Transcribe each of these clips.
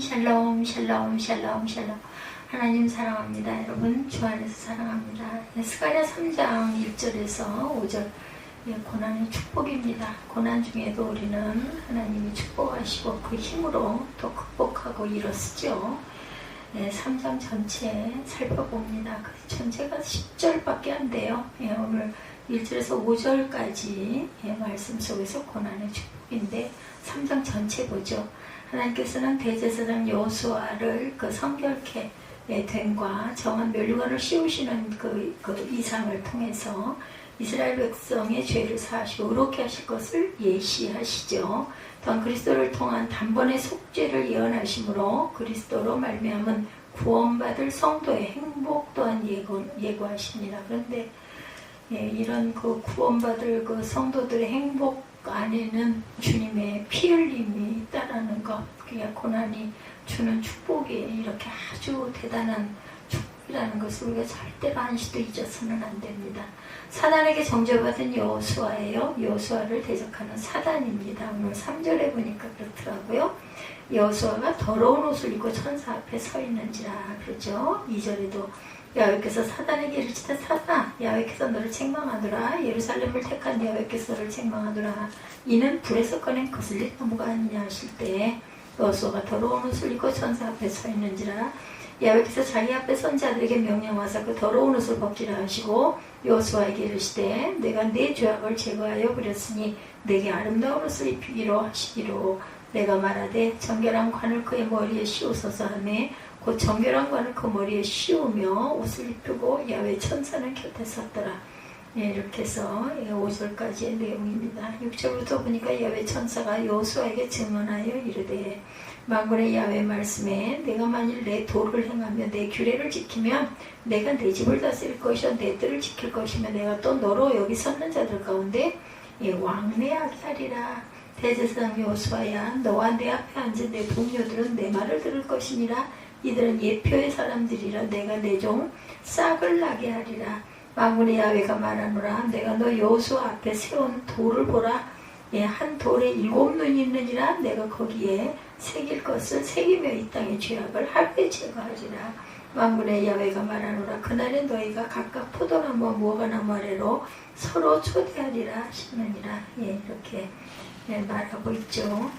샬롬 샬롬 샬롬 샬롬. 하나님 사랑합니다. 여러분 주 안에서 사랑합니다. 스가랴 3장 1절에서 5절 고난의 축복입니다. 고난 중에도 우리는 하나님이 축복하시고 그 힘으로 또 극복하고 일어서죠. 3장 전체 살펴봅니다. 그 전체가 10절밖에 안 돼요. 오늘 1절에서 5절까지 말씀 속에서 고난의 축복인데 3장 전체 보죠. 하나님께서는 대제사장 여호수아를 그 성결케 됨과 정한 멸류관을 씌우시는 그 이상을 통해서 이스라엘 백성의 죄를 사하시고 의롭게 하실 것을 예시하시죠. 또한 그리스도를 통한 단번에 속죄를 예언하심으로 그리스도로 말미암은 구원받을 성도의 행복 또한 예고하십니다. 그런데 이런 그 구원받을 그 성도들의 행복 안에는 주님의 피 흘림이 있다라는 것, 그냥 고난이 주는 축복이 이렇게 아주 대단한 축복이라는 것을 우리가 절대로 한시도 잊어서는 안 됩니다. 사단에게 정죄받은 여호수아예요. 여호수아를 대적하는 사단입니다. 오늘 3절에 보니까 그렇더라고요. 여호수아가 더러운 옷을 입고 천사 앞에 서 있는지라 그러죠. 2절에도 야훼께서 사단에게 이르시되 사단 야훼께서 너를 책망하노라. 예루살렘을 택한 야훼께서 너를 책망하노라. 이는 불에서 꺼낸 거슬린 나무가 아니냐 하실 때 여호수아가 더러운 옷을 입고 천사 앞에 서 있는지라. 야훼께서 자기 앞에 선지자들에게 명령하사 그 더러운 옷을 벗기라 하시고 여호수아에게 이르시되 내가 네 죄악을 제거하여 버렸으니 내게 아름다운 옷을 입히기로 하시기로 내가 말하되 정결한 관을 그의 머리에 씌우소서 하매 곧 정결한 관을 그 머리에 씌우며 옷을 입히고 야훼 천사는 곁에 섰더라. 이렇게 해서 5절까지의 내용입니다. 6절부터 보니까 야훼 천사가 여호수아에게 증언하여 이르되 만군의 야훼 말씀에 내가 만일 내 도를 행하며 내 규례를 지키면 내가 내 집을 다스릴 것이요 내 뜰을 지킬 것이며 내가 또 너로 여기 섰는 자들 가운데 왕래하게 하리라. 대제사장 여호수아야 너와 내 앞에 앉은 내 동료들은 내 말을 들을 것이니라. 이들은 예표의 사람들이라. 내가 내 종 싹을 나게 하리라. 만군의 야훼가 말하노라. 내가 너 여호수아 앞에 세운 돌을 보라. 한 돌에 7눈이 있느니라. 내가 거기에 새길 것을 새기며 이 땅의 죄악을 하루에 제거하리라. 만군의 야훼가 말하노라. 그날에 너희가 각각 포도나무와 무화과나무 아래로 서로 초대하리라 하시느니라. 이렇게 말하고 있죠.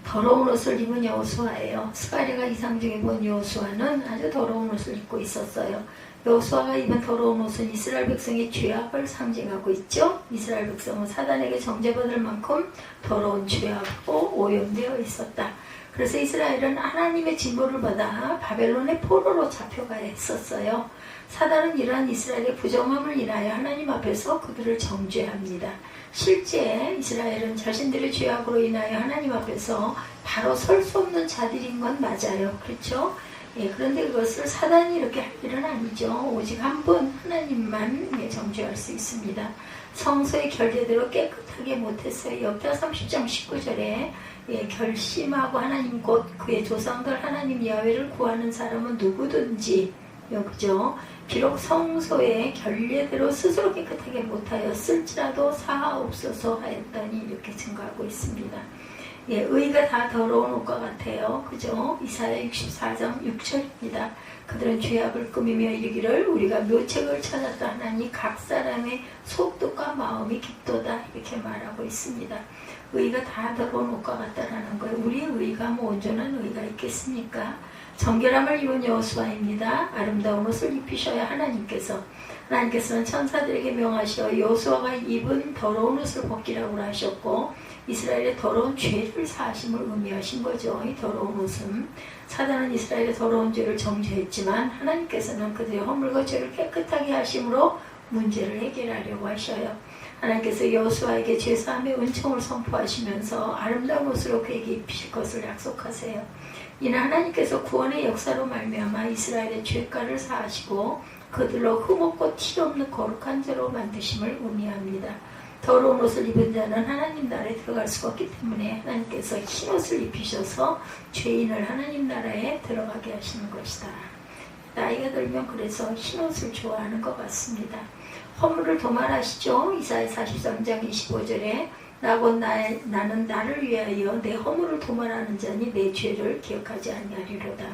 더러운 옷을 입은 여호수아예요. 스가랴가 이상 중에 본 여호수아는 아주 더러운 옷을 입고 있었어요. 여호수아가 입은 더러운 옷은 이스라엘 백성의 죄악을 상징하고 있죠. 이스라엘 백성은 사단에게 정죄받을 만큼 더러운 죄악으로 오염되어 있었다. 그래서 이스라엘은 하나님의 진보를 받아 바벨론의 포로로 잡혀가야 했었어요. 사단은 이러한 이스라엘의 부정함을 인하여 하나님 앞에서 그들을 정죄합니다. 실제 이스라엘은 자신들의 죄악으로 인하여 하나님 앞에서 바로 설 수 없는 자들인 건 맞아요. 그렇죠? 그런데 그것을 사단이 이렇게 할 일은 아니죠. 오직 한 분 하나님만 정죄할 수 있습니다. 성소의 결례대로 깨끗하게 못했어요. 역사 30장 19절에 결심하고 하나님 곧 그의 조상들 하나님 야훼를 구하는 사람은 누구든지 그죠? 비록 성소의 결례대로 스스로 깨끗하게 못하였을지라도 사하옵소서 하였다니 이렇게 증거하고 있습니다. 의가 다 더러운 옷과 같아요. 그죠? 이사야 64장 6절입니다. 그들은 죄악을 꾸미며 이르기를 우리가 묘책을 찾았다 하나니 각 사람의 속뜻과 마음이 깊도다 이렇게 말하고 있습니다. 의가 다 더러운 옷과 같다라는 거예요. 우리의 의가 온전한 의가 있겠습니까? 정결함을 입은 여호수아입니다. 아름다운 옷을 입히셔야 하나님께서는 천사들에게 명하시어 여호수아가 입은 더러운 옷을 벗기라고 하셨고 이스라엘의 더러운 죄를 사하심을 의미하신 거죠. 이 더러운 옷은 사단은 이스라엘의 더러운 죄를 정죄했지만 하나님께서는 그들의 허물과 죄를 깨끗하게 하심으로 문제를 해결하려고 하셔요. 하나님께서 여호수아에게 죄사함의 은총을 선포하시면서 아름다운 옷으로 그에게 입히실 것을 약속하세요. 이는 하나님께서 구원의 역사로 말미암아 이스라엘의 죄가를 사하시고 그들로 흠없고 티없는 거룩한 자로 만드심을 의미합니다. 더러운 옷을 입은 자는 하나님 나라에 들어갈 수가 없기 때문에 하나님께서 흰 옷을 입히셔서 죄인을 하나님 나라에 들어가게 하시는 것이다. 나이가 들면 그래서 흰 옷을 좋아하는 것 같습니다. 허물을 도말하시죠. 이사야 43장 25절에 나는 나를 위하여 내 허물을 도말하는 자니 내 죄를 기억하지 아니하리로다.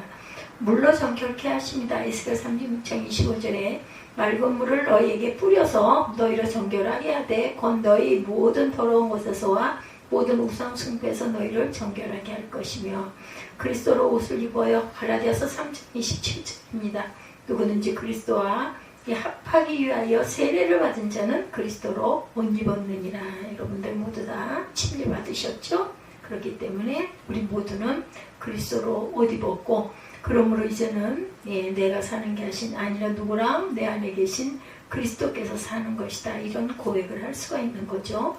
물로 정결케 하십니다. 에스겔 36장 25절에 맑은 물을 너희에게 뿌려서 너희를 정결하게 하되 곧 너희 모든 더러운 곳에서와 모든 우상 숭배에서 너희를 정결하게 할 것이며 그리스도로 옷을 입어요. 갈라디아서 3장 27절입니다. 누구든지 그리스도와 합하기 위하여 세례를 받은 자는 그리스도로 옷 입었느니라. 여러분들 모두 다 침례 받으셨죠? 그렇기 때문에 우리 모두는 그리스도로 옷 입었고 그러므로 이제는 내가 사는 게 아니라 누구랑 내 안에 계신 그리스도께서 사는 것이다. 이런 고백을 할 수가 있는 거죠.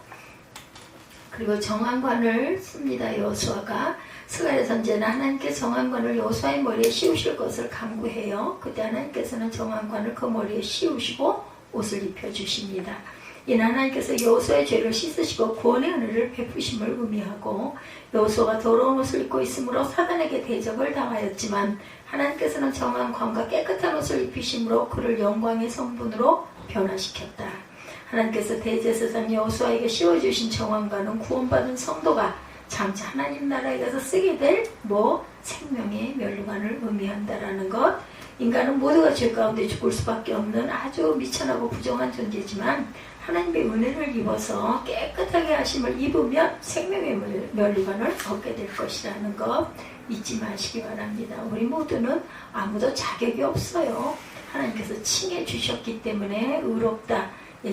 그리고 정한관을 씁니다. 여호수아가 스가랴 선지자는 하나님께 정한관을 여호수아의 머리에 씌우실 것을 간구해요. 그때 하나님께서는 정한관을 그 머리에 씌우시고 옷을 입혀주십니다. 이는 하나님께서 여호수아의 죄를 씻으시고 구원의 은혜를 베푸심을 의미하고 여호수아가 더러운 옷을 입고 있으므로 사단에게 대적을 당하였지만 하나님께서는 정한관과 깨끗한 옷을 입히심으로 그를 영광의 성분으로 변화시켰다. 하나님께서 대제사장 여호수아에게 씌워주신 정한관은 구원받은 성도가 장차 하나님 나라에 가서 쓰게 될 생명의 면류관을 의미한다라는 것. 인간은 모두가 죄 가운데 죽을 수밖에 없는 아주 미천하고 부정한 존재지만 하나님의 은혜를 입어서 깨끗하게 하심을 입으면 생명의 면류관을 얻게 될 것이라는 것 잊지 마시기 바랍니다. 우리 모두는 아무도 자격이 없어요. 하나님께서 칭해 주셨기 때문에 의롭다.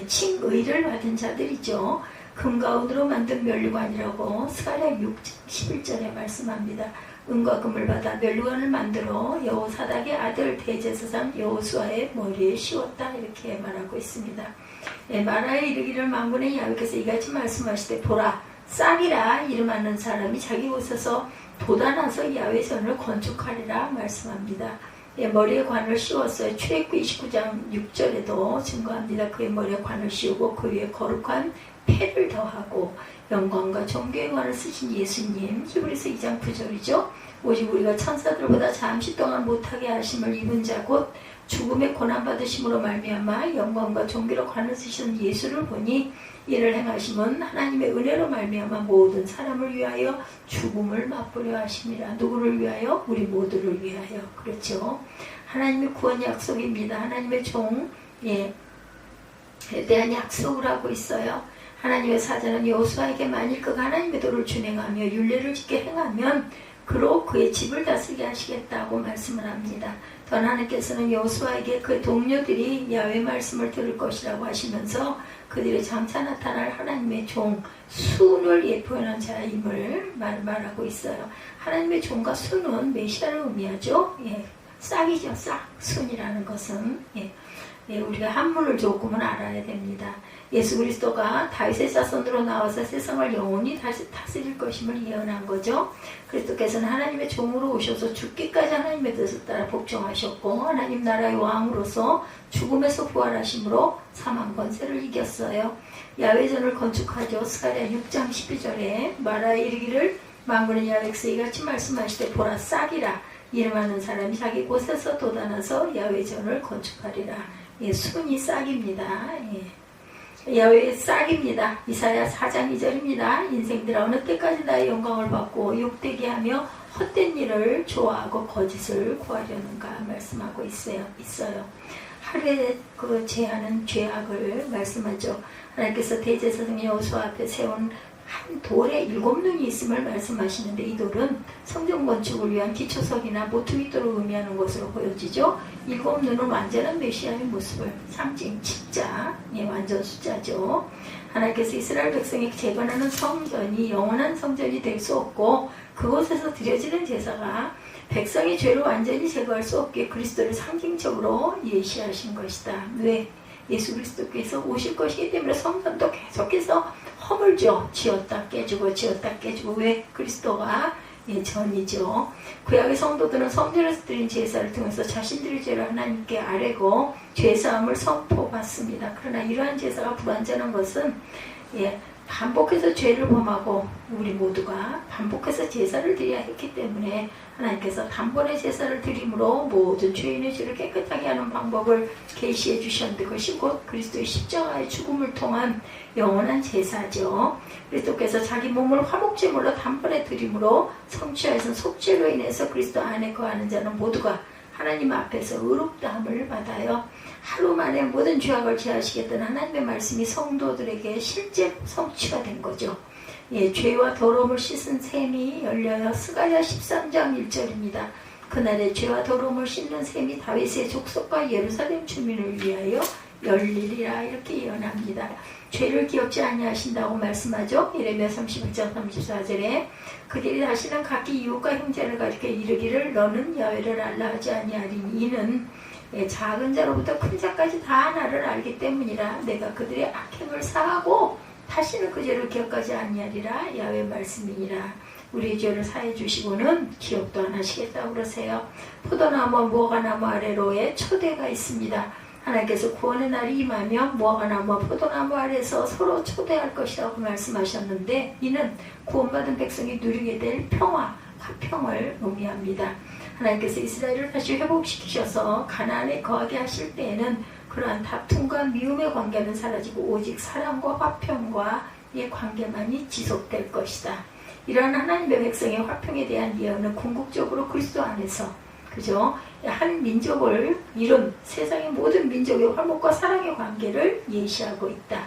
칭의를 받은 자들이죠. 금가운으로 만든 면류관이라고 스가랴 6장 11절에 말씀합니다. 은과 금을 받아 면류관을 만들어 여호사닥의 아들 대제사장 여호수아의 머리에 씌웠다. 이렇게 말하고 있습니다. 마라에 이르기를 만군의 야훼께서 이같이 말씀하시되 보라 싹이라 이름하는 사람이 자기 곳에서 돋아나서 야훼 전을 건축하리라 말씀합니다. 머리에 관을 씌웠어요. 출애굽기 29장 6절에도 증거합니다. 그의 머리에 관을 씌우고 그 위에 거룩한 패를 더하고 영광과 존귀의 관을 쓰신 예수님. 히브리서 2장 9절이죠. 오직 우리가 천사들보다 잠시 동안 못하게 하심을 입은 자 곧 죽음의 고난받으심으로 말미암아 영광과 존귀로 관을 쓰신 예수를 보니 이를 행하심은 하나님의 은혜로 말미암아 모든 사람을 위하여 죽음을 맛보려 하심이라. 누구를 위하여? 우리 모두를 위하여. 그렇죠. 하나님의 구원 약속입니다. 하나님의 종에 대한 약속을 하고 있어요. 하나님의 사자는 여호수아에게 만일 그가 하나님의 도를 준행하며 율례를 지켜 행하면 그로 그의 집을 다스리게 하시겠다고 말씀을 합니다. 또 하나님께서는 여호수아에게 그 동료들이 야훼 말씀을 들을 것이라고 하시면서 그들의 장차 나타날 하나님의 종 순을 예표하는 자임을 말하고 있어요. 하나님의 종과 순은 메시아를 의미하죠. 싹이죠. 싹. 순이라는 것은 우리가 한문을 조금은 알아야 됩니다. 예수 그리스도가 다윗의 자손으로 나와서 세상을 영원히 다시 다스릴 것임을 예언한 거죠. 그리스도께서는 하나님의 종으로 오셔서 죽기까지 하나님의 뜻을 따라 복종하셨고 하나님 나라의 왕으로서 죽음에서 부활하심으로 사망 권세를 이겼어요. 야훼전을 건축하죠. 스가랴 6장 12절에 마라에 이르기를 만군의 야훼께서 이같이 말씀하시되 보라 싹이라 이름하는 사람이 자기 곳에서 돋아나서 야훼전을 건축하리라. 순이 싹입니다. 야훼의 싹입니다. 이사야 4장 2절입니다. 인생들아 어느 때까지 나의 영광을 받고 욕되게 하며 헛된 일을 좋아하고 거짓을 구하려는가 말씀하고 있어요. 하루에 그 제하는 죄악을 말씀하죠. 하나님께서 대제사장 여호수아 앞에 세운 한 돌에 7눈이 있음을 말씀하시는데 이 돌은 성전 건축을 위한 기초석이나 모퉁이돌을 의미하는 것으로 보여지죠. 7눈은 완전한 메시아의 모습을 상징 칠자, 완전 숫자죠. 하나님께서 이스라엘 백성이 재건하는 성전이 영원한 성전이 될 수 없고 그곳에서 드려지는 제사가 백성의 죄를 완전히 제거할 수 없게 그리스도를 상징적으로 예시하신 것이다. 왜? 예수 그리스도께서 오실 것이기 때문에 성전도 계속해서 허물죠. 지었다 깨지고 지었다 깨지고. 왜? 그리스도가 전이죠. 구약의 성도들은 성전에서 드린 제사를 통해서 자신들의 죄를 하나님께 아뢰고 죄사함을 선포받습니다. 그러나 이러한 제사가 불완전한 것은 반복해서 죄를 범하고 우리 모두가 반복해서 제사를 드려야 했기 때문에 하나님께서 단번에 제사를 드림으로 모든 죄인의 죄를 깨끗하게 하는 방법을 계시해 주셨는데 그것이 곧 그리스도의 십자가의 죽음을 통한 영원한 제사죠. 그리스도께서 자기 몸을 화목제물로 단번에 드림으로 성취하여서 속죄로 인해서 그리스도 안에 거하는 자는 모두가 하나님 앞에서 의롭다함을 받아요. 하루 만에 모든 죄악을 제하시겠다는 하나님의 말씀이 성도들에게 실제 성취가 된 거죠. 예, 죄와 더러움을 씻은 셈이 열려요. 스가랴 13장 1절입니다. 그날에 죄와 더러움을 씻는 셈이 다윗의 족속과 예루살렘 주민을 위하여 열리리라 이렇게 예언합니다. 죄를 기억지 아니하신다고 말씀하죠. 예레미야 31장 34절에 그들이 다시는 각기 이웃과 형제를 가리켜 이르기를 너는 야훼를 알라 하지 아니하리니 이는 작은 자로부터 큰 자까지 다 나를 알기 때문이라. 내가 그들의 악행을 사하고 다시는 그 죄를 기억하지 아니하리라. 야훼 말씀이니라. 우리의 죄를 사해 주시고는 기억도 안 하시겠다고 그러세요. 포도나무와 무화과나무 아래로에 초대가 있습니다. 하나님께서 구원의 날이 임하며 무화과나무와 포도나무 아래에서 서로 초대할 것이라고 말씀하셨는데 이는 구원받은 백성이 누리게 될 평화, 화평을 의미합니다. 하나님께서 이스라엘을 다시 회복시키셔서 가나안에 거하게 하실 때에는 그러한 다툼과 미움의 관계는 사라지고 오직 사랑과 화평과의 관계만이 지속될 것이다. 이러한 하나님의 백성의 화평에 대한 예언은 궁극적으로 그리스도 안에서 그죠? 한 민족을 이룬 세상의 모든 민족의 화목과 사랑의 관계를 예시하고 있다.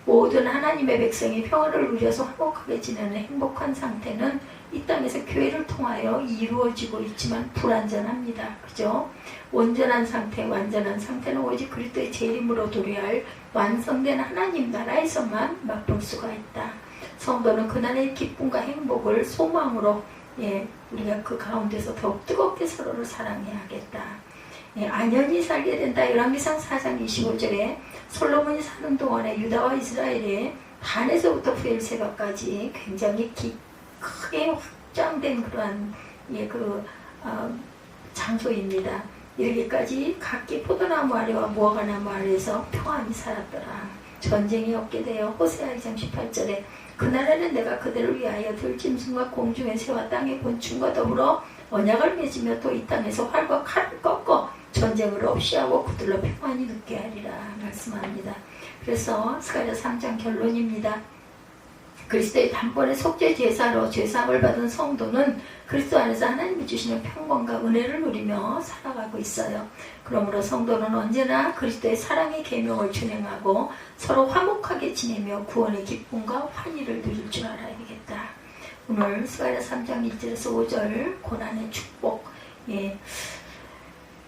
모든 하나님의 백성이 평화를 누려서 화목하게 지내는 행복한 상태는 이 땅에서 교회를 통하여 이루어지고 있지만 불완전합니다. 그죠? 온전한 상태, 완전한 상태는 오직 그리스도의 재림으로 도래할 완성된 하나님 나라에서만 맛볼 수가 있다. 성도는 그날의 기쁨과 행복을 소망으로 우리가 그 가운데서 더욱 뜨겁게 서로를 사랑해야겠다. 안연히 살게 된다. 열왕기상 4장 25절에 솔로몬이 사는 동안에 유다와 이스라엘의 단에서부터 부엘세바까지 굉장히 크게 확장된 그러한 장소입니다. 이르기까지 각기 포도나무 아래와 무화과나무 아래에서 평안히 살았더라. 전쟁이 없게 되어 호세아 2장 18절에 그 나라는 내가 그들을 위하여 들짐승과 공중의 새와 땅의 곤충과 더불어 언약을 맺으며 또 이 땅에서 활과 칼을 꺾어 전쟁을 없이 하고 그들로 평안히 눕게 하리라 말씀합니다. 그래서 스가랴 3장 결론입니다. 그리스도의 단번에 속죄 제사로 죄사함을 받은 성도는 그리스도 안에서 하나님이 주시는 평강과 은혜를 누리며 살아가고 있어요. 그러므로 성도는 언제나 그리스도의 사랑의 계명을 준행하고 서로 화목하게 지내며 구원의 기쁨과 환희를 누릴 줄 알아야겠다. 오늘 스가랴 3장 1절에서 5절 고난의 축복,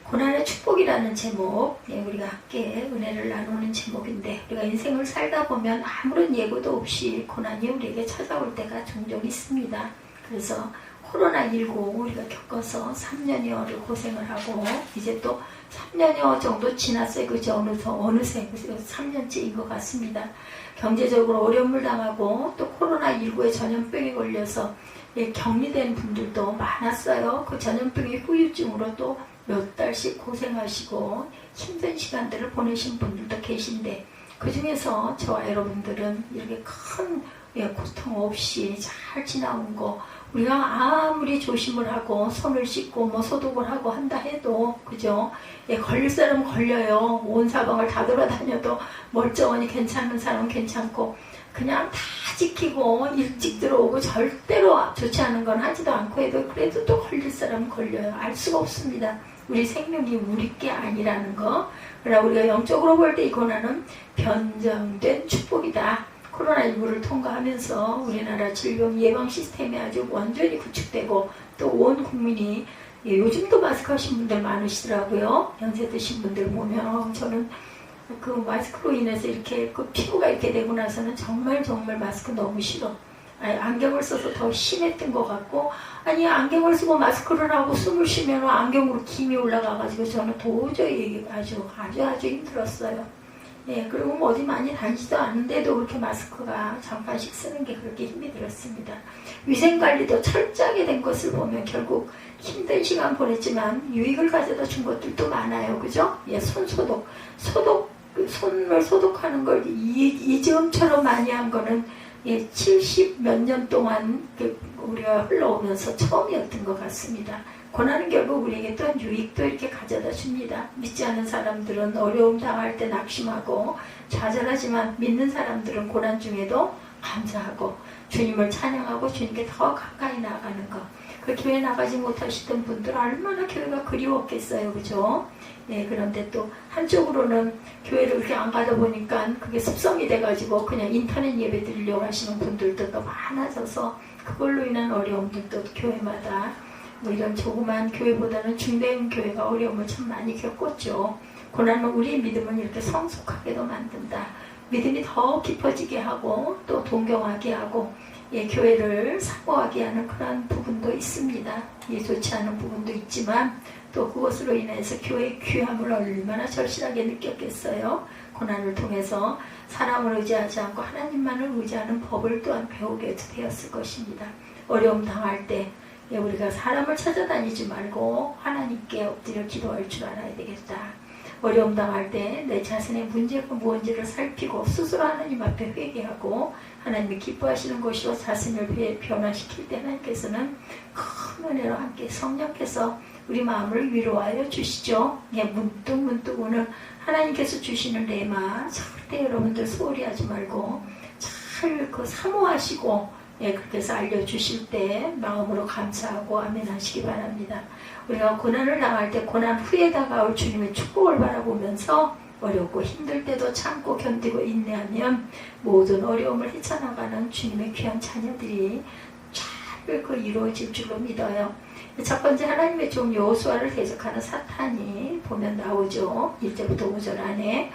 고난의 축복이라는 제목, 우리가 함께 은혜를 나누는 제목인데 우리가 인생을 살다 보면 아무런 예고도 없이 고난이 우리에게 찾아올 때가 종종 있습니다. 그래서 코로나19 우리가 겪어서 3년여 고생을 하고 이제 또 3년여 정도 지났어요. 그죠? 어느새 3년째인 것 같습니다. 경제적으로 어려움을 당하고 또 코로나19에 전염병에 걸려서 격리된 분들도 많았어요. 그 전염병의 후유증으로 또 몇 달씩 고생하시고 힘든 시간들을 보내신 분들도 계신데 그 중에서 저와 여러분들은 이렇게 큰 고통 없이 잘 지나온 거 우리가 아무리 조심을 하고 손을 씻고 소독을 하고 한다 해도 그죠? 걸릴 사람은 걸려요. 온 사방을 다 돌아다녀도 멀쩡하니 괜찮은 사람은 괜찮고 그냥 다 지키고 일찍 들어오고 절대로 좋지 않은 건 하지도 않고 해도 그래도 또 걸릴 사람은 걸려요. 알 수가 없습니다. 우리 생명이 우리 게 아니라는 거. 그러나 우리가 영적으로 볼 때 이 고난은 변정된 축복이다. 코로나19를 통과하면서 우리나라 질병 예방 시스템이 아주 완전히 구축되고 또 온 국민이 요즘도 마스크 하신 분들 많으시더라고요. 연세 드신 분들 보면 저는 그 마스크로 인해서 이렇게 그 피부가 이렇게 되고 나서는 정말 마스크 너무 싫어. 안경을 써서 더 심했던 것 같고 안경을 쓰고 마스크를 하고 숨을 쉬면 안경으로 김이 올라가가지고 저는 도저히 아주 힘들었어요. 그리고 어디 많이 다니지도 않는데도 그렇게 마스크가 잠깐씩 쓰는 게 그렇게 힘이 들었습니다. 위생관리도 철저하게 된 것을 보면 결국 힘든 시간 보냈지만 유익을 가져다 준 것들도 많아요. 그죠? 손 소독, 손을 소독하는 걸 이즈음처럼 많이 한 거는 70 몇 년 동안 우리가 흘러오면서 처음이었던 것 같습니다. 고난은 결국 우리에게 또 유익도 이렇게 가져다 줍니다. 믿지 않는 사람들은 어려움 당할 때 낙심하고 좌절하지만 믿는 사람들은 고난 중에도 감사하고 주님을 찬양하고 주님께 더 가까이 나아가는 것. 그 교회 나가지 못하시던 분들 얼마나 교회가 그리웠겠어요. 그죠? 그런데 또 한쪽으로는 교회를 그렇게 안 가다 보니까 그게 습성이 돼가지고 그냥 인터넷 예배 드리려고 하시는 분들도 또 많아져서 그걸로 인한 어려움들도 교회마다 이런 조그만 교회보다는 중대형 교회가 어려움을 참 많이 겪었죠. 고난은 우리의 믿음을 이렇게 성숙하게도 만든다. 믿음이 더 깊어지게 하고 또 동경하게 하고 교회를 사모하게 하는 그런 부분도 있습니다. 좋지 않은 부분도 있지만 또 그것으로 인해서 교회의 귀함을 얼마나 절실하게 느꼈겠어요. 고난을 통해서 사람을 의지하지 않고 하나님만을 의지하는 법을 또한 배우게 되었을 것입니다. 어려움 당할 때 우리가 사람을 찾아다니지 말고 하나님께 엎드려 기도할 줄 알아야 되겠다. 어려움 당할 때 내 자신의 문제가 무엇인지를 살피고 스스로 하나님 앞에 회개하고 하나님이 기뻐하시는 것이로 자신을 변화시킬 때 하나님께서는 큰 은혜로 함께 성령께서 우리 마음을 위로하여 주시죠. 문득 오늘 하나님께서 주시는 레마 절대 여러분들 소홀히 하지 말고 잘 사모하시고 그렇게 해서 알려주실 때 마음으로 감사하고 아멘 하시기 바랍니다. 우리가 고난을 당할 때 고난 후에 다가올 주님의 축복을 바라보면서 어렵고 힘들 때도 참고 견디고 인내하면 모든 어려움을 헤쳐나가는 주님의 귀한 자녀들이 잘 이루어질 줄로 믿어요. 첫 번째 하나님의 종 여호수아를 대적하는 사탄이 보면 나오죠. 1절부터 5절 안에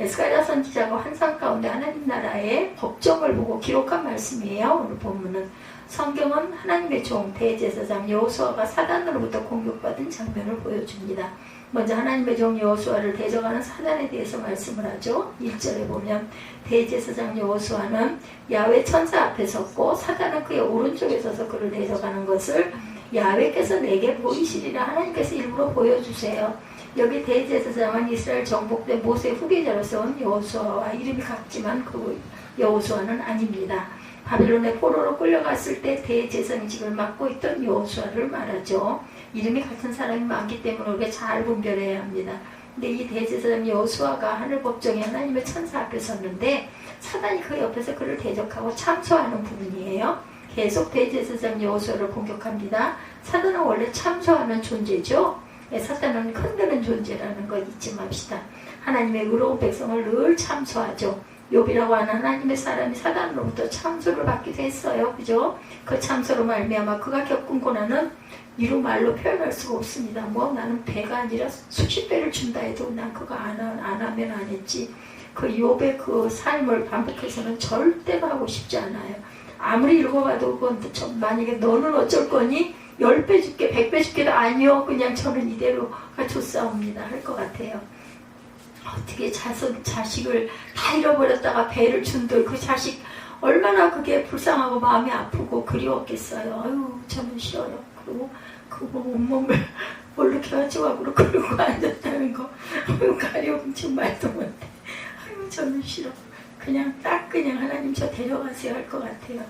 스가랴 선지자가 환상 가운데 하나님 나라의 법정을 보고 기록한 말씀이에요. 오늘 본문은 성경은 하나님의 종 대제사장 여호수아가 사단으로부터 공격받은 장면을 보여줍니다. 먼저 하나님의 종 여호수아를 대적하는 사단에 대해서 말씀을 하죠. 1절에 보면 대제사장 여호수아는 야훼 천사 앞에 섰고 사단은 그의 오른쪽에 서서 그를 대적하는 것을 야훼께서 내게 보이시리라 하나님께서 일부러 보여주세요. 여기 대제사장은 이스라엘 정복대 모세 후계자로서 온 여호수아와 이름이 같지만 그 여호수아는 아닙니다. 바빌론의 포로로 끌려갔을 때 대제사장직을 맡고 있던 여호수아를 말하죠. 이름이 같은 사람이 많기 때문에 우리가 잘 분별해야 합니다. 근데 이 대제사장 여호수아가 하늘 법정에 하나님의 천사 앞에 섰는데 사단이 그 옆에서 그를 대적하고 참소하는 부분이에요. 계속 대제사장 여호수아를 공격합니다. 사단은 원래 참소하는 존재죠. 사단은 흔드는 존재라는 거 잊지 맙시다. 하나님의 의로운 백성을 늘 참소하죠. 욥이라고 하는 하나님의 사람이 사단으로부터 참소를 받기도 했어요. 그죠? 그 참소로 말미암아 그가 겪은 고난은 이루 말로 표현할 수가 없습니다. 나는 배가 아니라 수십 배를 준다 해도 난 그거 안 하면 안 했지. 그 욥의 그 삶을 반복해서는 절대로 하고 싶지 않아요. 아무리 읽어봐도 그건 만약에 너는 어쩔 거니? 10배 줄게 100배 줄게도 아니요. 그냥 저는 이대로가 좋사옵니다. 할 것 같아요. 어떻게 자식을 다 잃어버렸다가 배를 준들 그 자식 얼마나 그게 불쌍하고 마음이 아프고 그리웠겠어요. 아유 저는 싫어요. 그리고 그거 온몸을 뭘로 겨자락으로 끌고 앉았다는 거 가려움 정말도 못해. 아유 저는 싫어. 그냥 하나님 저 데려가세요 할 것 같아요.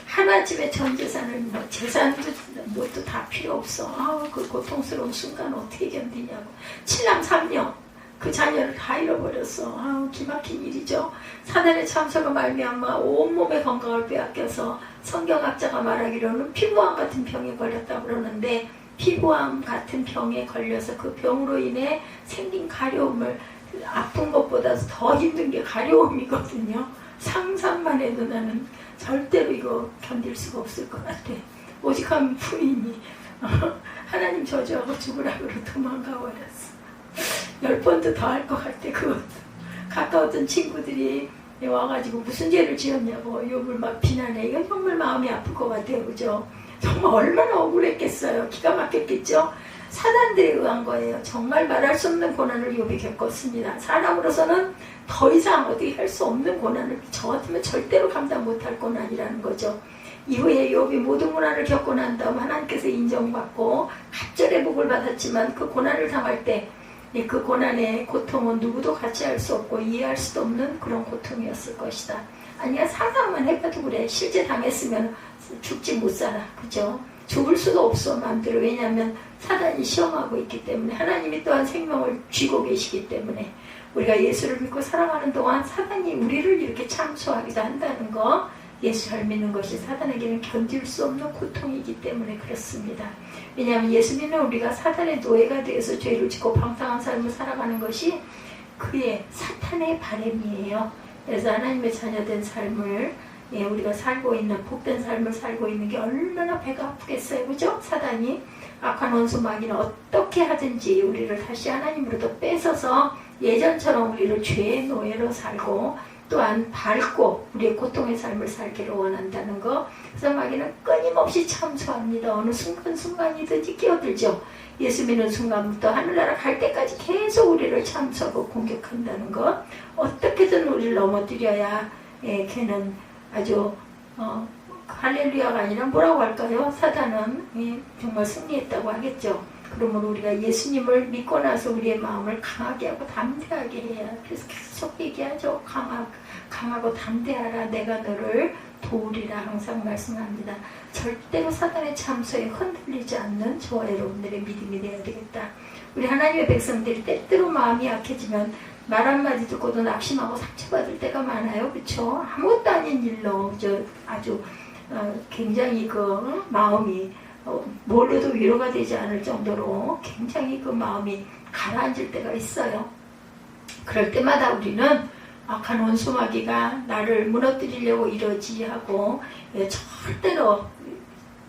하나집의 전 재산을 재산도 뭣도 다 필요 없어. 그 고통스러운 순간 어떻게 견디냐고. 7남 3녀 그 자녀를 다 잃어버렸어. 기막힌 일이죠. 사단의 참소가 말미암아 온몸의 건강을 빼앗겨서 성경학자가 말하기로는 피부암 같은 병에 걸렸다고 그러는데 피부암 같은 병에 걸려서 그 병으로 인해 생긴 가려움을 아픈 것보다 더 힘든 게 가려움이거든요. 상상만 해도 나는 절대로 이거 견딜 수가 없을 것 같아. 오직 한 부인이 하나님 저주하고 죽으라고 도망가 버렸어. 10번도 더 할 것 같아. 그것도 가까웠던 친구들이 와가지고 무슨 죄를 지었냐고 욥을 막 비난해. 이거 정말 마음이 아플 것 같아요. 그죠? 정말 얼마나 억울했겠어요. 기가 막혔겠죠? 사단들에 의한 거예요. 정말 말할 수 없는 고난을 욥이 겪었습니다. 사람으로서는 더 이상 어떻게 할 수 없는 고난을 저 같으면 절대로 감당 못할 고난이라는 거죠. 이후에 욥이 모든 고난을 겪고 난 다음 하나님께서 인정받고 갑절의 복을 받았지만 그 고난을 당할 때 그 고난의 고통은 누구도 같이 할 수 없고 이해할 수도 없는 그런 고통이었을 것이다. 아니야, 상상만 해봐도 그래. 실제 당했으면 죽지 못 살아. 그죠? 죽을 수도 없어, 마음대로. 왜냐하면 사단이 시험하고 있기 때문에, 하나님이 또한 생명을 쥐고 계시기 때문에, 우리가 예수를 믿고 살아가는 동안 사단이 우리를 이렇게 참소하기도 한다는 거, 예수 잘 믿는 것이 사단에게는 견딜 수 없는 고통이기 때문에 그렇습니다. 왜냐하면 예수 믿는 우리가 사단의 노예가 되어서 죄를 짓고 방탕한 삶을 살아가는 것이 그의 사탄의 바람이에요. 그래서 하나님의 자녀된 삶을 우리가 살고 있는 복된 삶을 살고 있는 게 얼마나 배가 아프겠어요. 그죠? 사단이 악한 원수 마귀는 어떻게 하든지 우리를 다시 하나님으로부터 뺏어서 예전처럼 우리를 죄의 노예로 살고 또한 밝고 우리의 고통의 삶을 살기를 원한다는 거. 그래서 마귀는 끊임없이 참소합니다. 어느 순간순간이든지 끼어들죠. 예수 믿는 순간부터 하늘나라 갈 때까지 계속 우리를 참소하고 공격한다는 것. 어떻게든 우리를 넘어뜨려야 걔는 아주 할렐루야가 아니라 뭐라고 할까요? 사단은 정말 승리했다고 하겠죠. 그러므로 우리가 예수님을 믿고 나서 우리의 마음을 강하게 하고 담대하게 해야. 그래서 계속 얘기하죠. 강하고 담대하라. 내가 너를 도우리라 항상 말씀합니다. 절대로 사단의 참소에 흔들리지 않는 저와 여러분들의 믿음이 되어야 되겠다. 우리 하나님의 백성들이 때때로 마음이 약해지면 말 한마디 듣고도 낙심하고 상처받을 때가 많아요. 그렇죠? 아무것도 아닌 일로 아주 굉장히 그 마음이 뭘 해도 위로가 되지 않을 정도로 굉장히 그 마음이 가라앉을 때가 있어요. 그럴 때마다 우리는 악한 원수마귀가 나를 무너뜨리려고 이러지 하고 절대로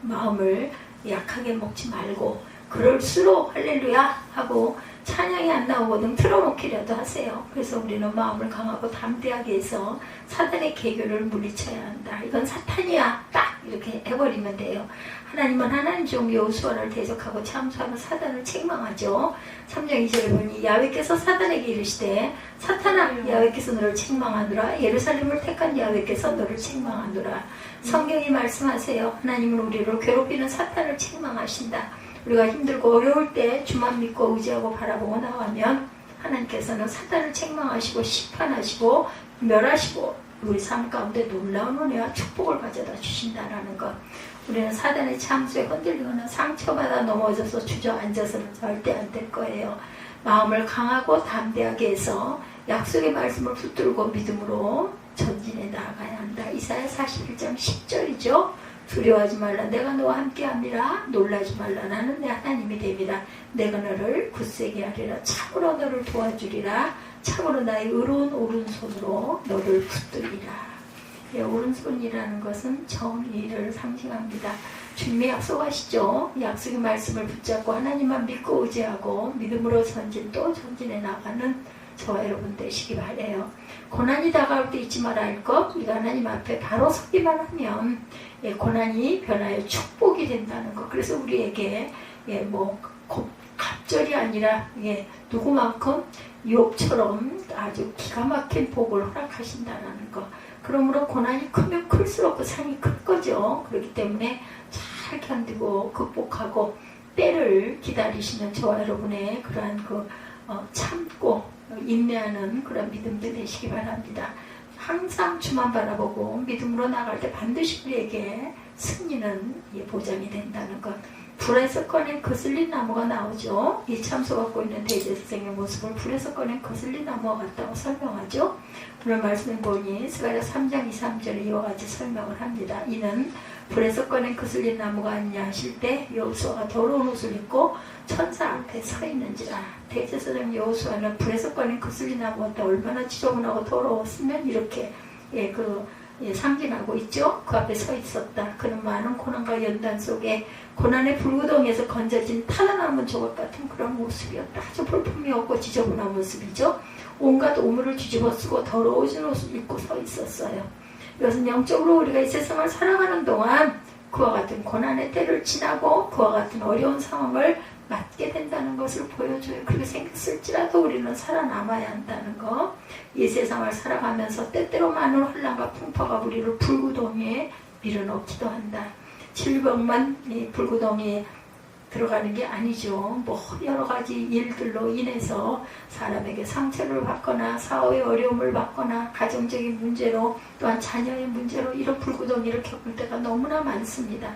마음을 약하게 먹지 말고, 그럴수록 할렐루야 하고 찬양이 안 나오거든 틀어놓기라도 하세요. 그래서 우리는 마음을 강하고 담대하게 해서 사단의 계교를 물리쳐야 한다. 이건 사탄이야. 딱 이렇게 해버리면 돼요. 하나님은 하나님 종 여호수아를 대적하고 참소하는 사단을 책망하죠. 3장 2절에 보니 야훼께서 사단에게 이르시되 사탄아, 야훼께서 너를 책망하노라. 예루살렘을 택한 야훼께서 너를 책망하노라. 성경이 말씀하세요. 하나님은 우리를 괴롭히는 사탄을 책망하신다. 우리가 힘들고 어려울 때 주만 믿고 의지하고 바라보고 나가면 하나님께서는 사단을 책망하시고 심판하시고 멸하시고 우리 삶 가운데 놀라운 은혜와 축복을 가져다 주신다라는 것. 우리는 사단의 참수에 흔들리거나 상처받아 넘어져서 주저앉아서는 절대 안 될 거예요. 마음을 강하고 담대하게 해서 약속의 말씀을 붙들고 믿음으로 전진해 나아가야 한다. 이사야 41장 10절이죠. 두려워하지 말라. 내가 너와 함께함이라. 놀라지 말라. 나는 내 하나님이 됨이라. 내가 너를 굳세게 하리라. 참으로 너를 도와주리라. 참으로 나의 의로운 오른손으로 너를 붙들리라. 오른손이라는 것은 정의를 상징합니다. 주님이 약속하시죠. 약속의 말씀을 붙잡고 하나님만 믿고 의지하고 믿음으로 또 전진해 나가는 저와 여러분 되시기 바래요. 고난이 다가올 때 잊지 말아야 할 것, 우리가 하나님 앞에 바로 서기만 하면 고난이 변하여 축복이 된다는 것. 그래서 우리에게 갑절이 아니라 누구만큼 욥처럼 아주 기가 막힌 복을 허락하신다는 것. 그러므로 고난이 크면 클수록 그 상이 클 거죠. 그렇기 때문에 잘 견디고 극복하고 때를 기다리시는 저와 여러분의 그러한 참고 인내하는 그런 믿음들 되시기 바랍니다. 항상 주만 바라보고 믿음으로 나갈 때 반드시 우리에게 승리는 보장이 된다는 것. 불에서 꺼낸 거슬린 나무가 나오죠. 이 참소 갖고 있는 대제사장의 모습을 불에서 꺼낸 거슬린 나무와 같다고 설명하죠. 오늘 말씀해 보니 스가랴 3장 2, 3절에 이와 같이 설명을 합니다. 이는 불에서 꺼낸 거슬린 나무가 아니냐 하실 때 여호수아가 더러운 옷을 입고 천사 앞에 서 있는지라. 대제사장 여호수아는 불에서 꺼낸 거슬린 나무가 얼마나 지저분하고 더러웠으면 이렇게 상징하고 있죠. 그 앞에 서 있었다. 그는 많은 고난과 연단 속에 고난의 불구덩이에서 건져진 타다남은 조각 같은 그런 모습이었다. 아주 볼품이 없고 지저분한 모습이죠. 온갖 오물을 뒤집어 쓰고 더러워진 옷을 입고 서 있었어요. 이것은 영적으로 우리가 이 세상을 살아가는 동안 그와 같은 고난의 때를 지나고 그와 같은 어려운 상황을 맞게 된다는 것을 보여줘요. 그렇게 생겼을지라도 우리는 살아남아야 한다는 거. 이 세상을 살아가면서 때때로 많은 혼란과 풍파가 우리를 불구덩이에 밀어넣기도 한다. 질병만 이 불구덩이에 들어가는 게 아니죠. 뭐 여러 가지 일들로 인해서 사람에게 상처를 받거나 사회의 어려움을 받거나 가정적인 문제로 또한 자녀의 문제로 이런 불구덩이를 겪을 때가 너무나 많습니다.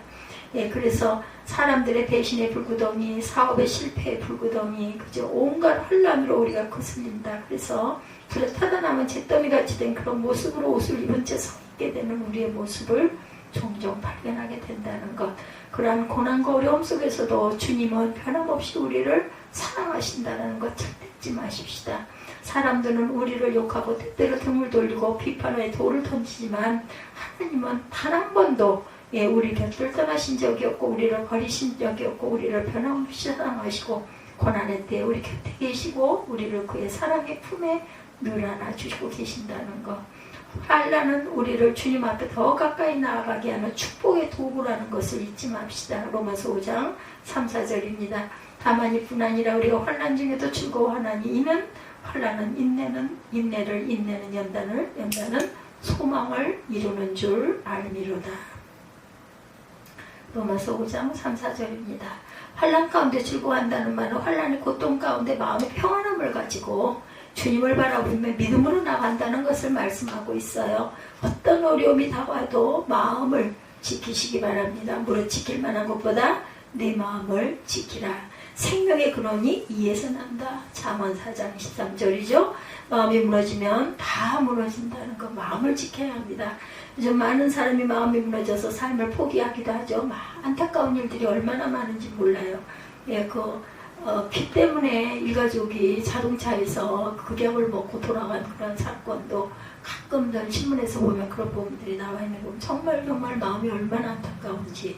예, 그래서 사람들의 배신의 불구덩이, 사업의 실패의 불구덩이, 그죠? 온갖 혼란으로 우리가 거슬린다. 그래서 불에 타다 남은 잿더미같이 된 그런 모습으로 옷을 입은 채 서 있게 되는 우리의 모습을 종종 발견하게 된다는 것. 그러한 고난과 어려움 속에서도 주님은 변함없이 우리를 사랑하신다는 것 절대 잊지 마십시다. 사람들은 우리를 욕하고 때때로 등을 돌리고 비판 후에 돌을 던지지만 하나님은 단 한 번도 우리 곁을 떠나신 적이 없고 우리를 버리신 적이 없고 우리를 변함없이 사랑하시고 고난의 때에 우리 곁에 계시고 우리를 그의 사랑의 품에 늘 안아주시고 계신다는 것. 환난은 우리를 주님 앞에 더 가까이 나아가게 하는 축복의 도구라는 것을 잊지 맙시다. 로마서 5장 3, 4절입니다. 다만 이뿐 아니라 우리가 환난 중에도 즐거워하나니 이는 환난은 인내를 인내는 연단은 소망을 이루는 줄 알미로다. 로마서 5장 3, 4절입니다. 환난 가운데 즐거워한다는 말은 환난의 고통 가운데 마음의 평안함을 가지고 주님을 바라보며 믿음으로 나간다는 것을 말씀하고 있어요. 어떤 어려움이 다가와도 마음을 지키시기 바랍니다. 무릇 지킬 만한 것보다 내 마음을 지키라. 생명의 근원이 이에서 난다. 잠언 4장 13절이죠. 마음이 무너지면 다 무너진다는 것. 마음을 지켜야 합니다. 요즘 많은 사람이 마음이 무너져서 삶을 포기하기도 하죠. 안타까운 일들이 얼마나 많은지 몰라요. 피 때문에 일가족이 자동차에서 극약을 먹고 돌아간 그런 사건도 가끔들 신문에서 보면 그런 부분들이 나와 있는 거 정말 마음이 얼마나 안타까운지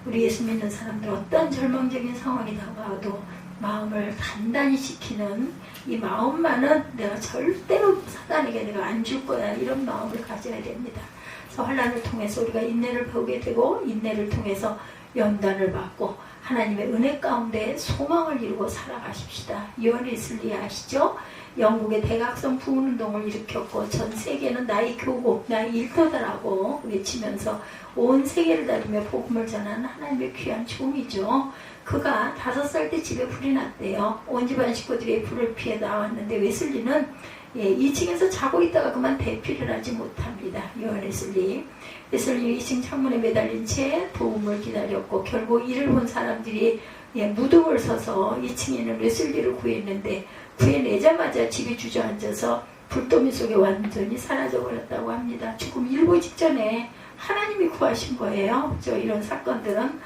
우리 예수 믿는 사람들 어떤 절망적인 상황이 다가와도 마음을 단단히 지키는 이 마음만은 내가 절대로 사단에게 내가 안 줄 거야 이런 마음을 가져야 됩니다. 그래서 환난을 통해서 우리가 인내를 배우게 되고 인내를 통해서 연단을 받고 하나님의 은혜 가운데 소망을 이루고 살아가십시다. 요한 웨슬리 아시죠? 영국의 대각성 부흥운동을 일으켰고 전 세계는 나의 교고, 나의 일터다라고 외치면서 온 세계를 다니며 복음을 전하는 하나님의 귀한 종이죠. 그가 5살 때 집에 불이 났대요. 온 집안 식구들이 불을 피해 나왔는데 웨슬리는 2층에서 자고 있다가 그만 대피를 하지 못합니다. 요한 웨슬리 2층 창문에 매달린 채 도움을 기다렸고 결국 이를 본 사람들이 무덤을 서서 2층에 있는 웨슬리를 구했는데 구해내자마자 집이 주저앉아서 불더미 속에 완전히 사라져버렸다고 합니다. 죽음 일보 직전에 하나님이 구하신 거예요. 이런 사건들은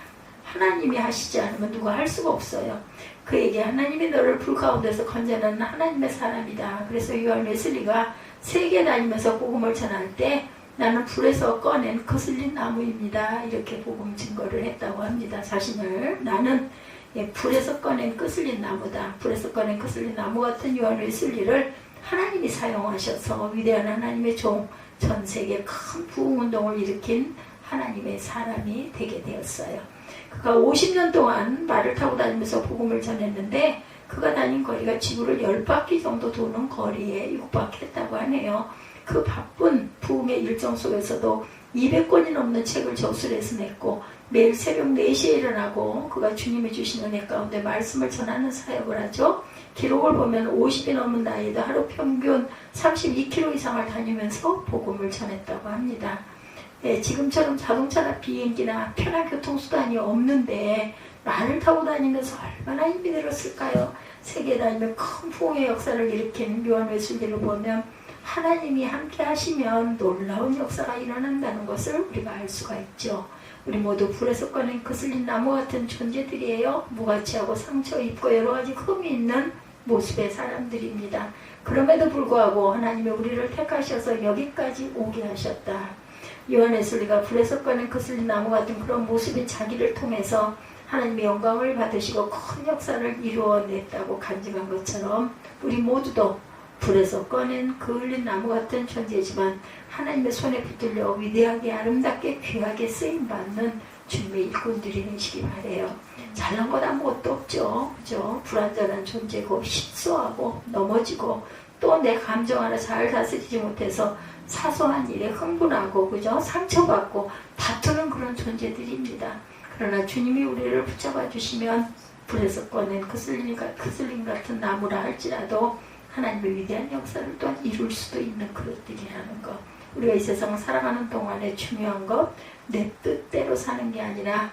하나님이 하시지 않으면 누가 할 수가 없어요. 그에게 하나님이 너를 불 가운데서 건져내는 하나님의 사람이다. 그래서 요한 웨슬리가 세계 다니면서 복음을 전할 때 나는 불에서 꺼낸 거슬린 나무입니다. 이렇게 복음 증거를 했다고 합니다. 자신을 나는 불에서 꺼낸 거슬린 나무다. 불에서 꺼낸 거슬린 나무 같은 요한 웨슬리를 하나님이 사용하셔서 위대한 하나님의 종, 전 세계 큰 부흥운동을 일으킨 하나님의 사람이 되게 되었어요. 그가 50년 동안 말을 타고 다니면서 복음을 전했는데 그가 다닌 거리가 지구를 10바퀴 정도 도는 거리에 육박했다고 하네요. 그 바쁜 부흥의 일정 속에서도 200권이 넘는 책을 저술해서 냈고 매일 새벽 4시에 일어나고 그가 주님이 주신 은혜 가운데 말씀을 전하는 사역을 하죠. 기록을 보면 50이 넘은 나이에도 하루 평균 32km 이상을 다니면서 복음을 전했다고 합니다. 지금처럼 자동차나 비행기나 편한 교통수단이 없는데 말을 타고 다니면서 얼마나 힘이 들었을까요? 세계에 다니며 큰 부흥의 역사를 일으킨 요한 웨슬리를 보면 하나님이 함께 하시면 놀라운 역사가 일어난다는 것을 우리가 알 수가 있죠. 우리 모두 불에서 꺼낸 거슬린 나무 같은 존재들이에요. 무가치하고 상처 입고 여러 가지 흠이 있는 모습의 사람들입니다. 그럼에도 불구하고 하나님이 우리를 택하셔서 여기까지 오게 하셨다. 요한 웨슬리가 불에서 꺼낸 거슬린 나무 같은 그런 모습인 자기를 통해서 하나님의 영광을 받으시고 큰 역사를 이루어냈다고 간증한 것처럼 우리 모두도 불에서 꺼낸 그을린 나무 같은 존재지만 하나님의 손에 붙들려 위대하게 아름답게 귀하게 쓰임받는 주님의 일꾼들이 되시기 바래요. 잘난 것 아무것도 없죠. 그죠? 불완전한 존재고 실수하고 넘어지고 또 내 감정 하나 잘 다스리지 못해서 사소한 일에 흥분하고 그죠? 상처받고 다투는 그런 존재들입니다. 그러나 주님이 우리를 붙잡아 주시면 불에서 꺼낸 그슬림 같은 나무라 할지라도 하나님의 위대한 역사를 또한 이룰 수도 있는 그것들이라는 것. 우리가 이 세상을 살아가는 동안에 중요한 것, 내 뜻대로 사는 게 아니라